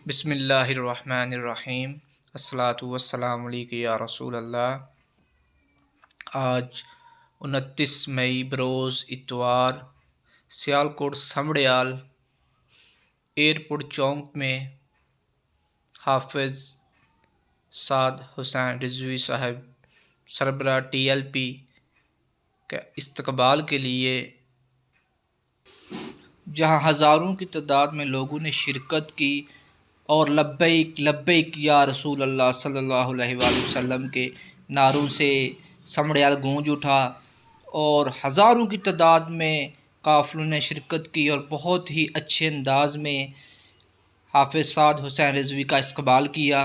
बिस्मिल्लाहिर्रहमानिर्रहीम। अस्सलातु वस्सलामु अलैका या रसूल अल्लाह। आज 29 मई बरोज़ इतवार सियालकोट समड़ियाल एयरपोर्ट चौक में हाफिज़ साद हुसैन रिजवी साहब सरबराह TLP के इस्तकबाल के लिए जहां हज़ारों की तादाद में लोगों ने शिरकत की और लब्बैक लब्बैक या रसूल अल्लाह सल्लल्लाहु अलैहि वसल्लम के नारों से समड़ियाल गूंज उठा और हज़ारों की तादाद में काफ़िलों ने शिरकत की और बहुत ही अच्छे अंदाज में हाफिज़ साद हुसैन रिजवी का इस्तकबाल किया।